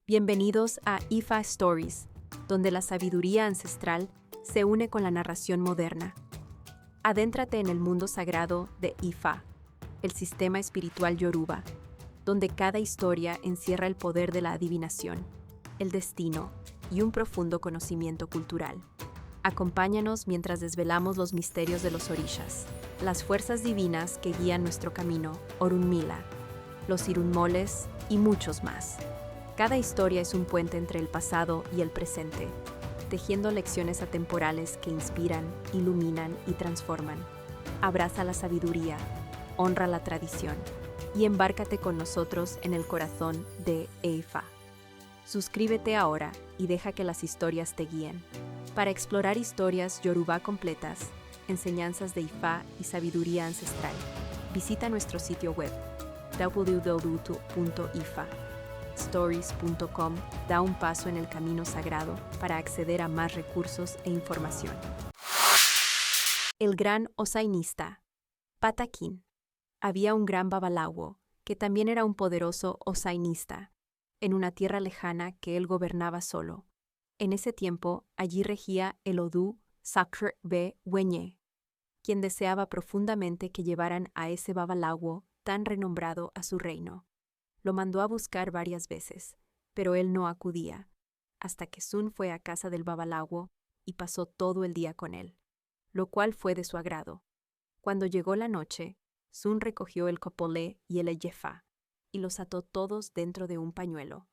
Bienvenidos a Ifa Stories, donde la sabiduría ancestral se une con la narración moderna. Adéntrate en el mundo sagrado de Ifa, el sistema espiritual yoruba, donde cada historia encierra el poder de la adivinación, el destino y un profundo conocimiento cultural. Acompáñanos mientras desvelamos los misterios de los orishas, las fuerzas divinas que guían nuestro camino, Orunmila, los irunmoles y muchos más. Cada historia es un puente entre el pasado y el presente, tejiendo lecciones atemporales que inspiran, iluminan y transforman. Abraza la sabiduría, honra la tradición y embárcate con nosotros en el corazón de Ifa. Suscríbete ahora y deja que las historias te guíen. Para explorar historias yoruba completas, enseñanzas de Ifa y sabiduría ancestral, visita nuestro sitio web www.ifastories.com. Da un paso en el camino sagrado para acceder a más recursos e información. El gran osainista, Patakin. Había un gran babalawo, que también era un poderoso osainista, en una tierra lejana que él gobernaba solo. En ese tiempo, allí regía el Odú Sakr B. Weñe, quien deseaba profundamente que llevaran a ese babalawo tan renombrado a su reino. Lo mandó a buscar varias veces, pero él no acudía, hasta que Sun fue a casa del babalawo y pasó todo el día con él, lo cual fue de su agrado. Cuando llegó la noche, Sun recogió el copolé y el eyefa, y los ató todos dentro de un pañuelo.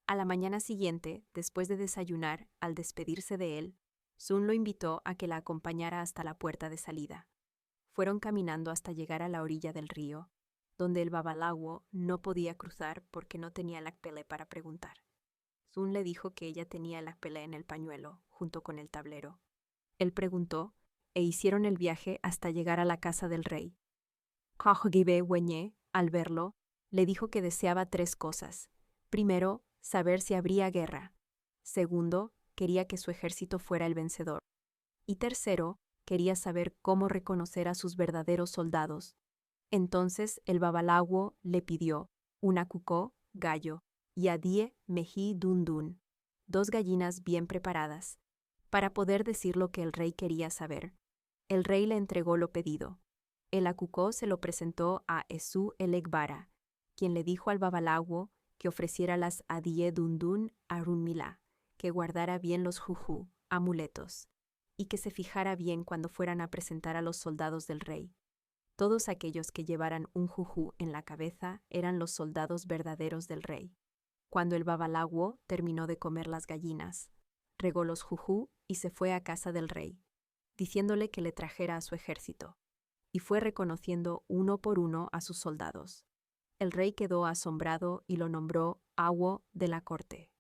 A la mañana siguiente, después de desayunar, al despedirse de él, Sun lo invitó a que la acompañara hasta la puerta de salida. Fueron caminando hasta llegar a la orilla del río, donde el babalawo no podía cruzar porque no tenía el akpelé para preguntar. Sun le dijo que ella tenía el akpelé en el pañuelo, junto con el tablero. Él preguntó, e hicieron el viaje hasta llegar a la casa del rey. Kajgibe Weñe, al verlo, le dijo que deseaba 3 cosas. Primero, saber si habría guerra. Segundo, quería que su ejército fuera el vencedor. Y tercero, quería saber cómo reconocer a sus verdaderos soldados. Entonces el babalawo le pidió una cucó, gallo, y adie mejí dundun, 2 gallinas bien preparadas, para poder decir lo que el rey quería saber. El rey le entregó lo pedido. El acucó se lo presentó a Esu el Egbara, quien le dijo al babalawo que ofreciera las adie dundun a Orunmila, que guardara bien los juju, amuletos, y que se fijara bien cuando fueran a presentar a los soldados del rey. Todos aquellos que llevaran un juju en la cabeza eran los soldados verdaderos del rey. Cuando el babalawo terminó de comer las gallinas, regó los juju y se fue a casa del rey, diciéndole que le trajera a su ejército, y fue reconociendo uno por uno a sus soldados. El rey quedó asombrado y lo nombró awo de la corte.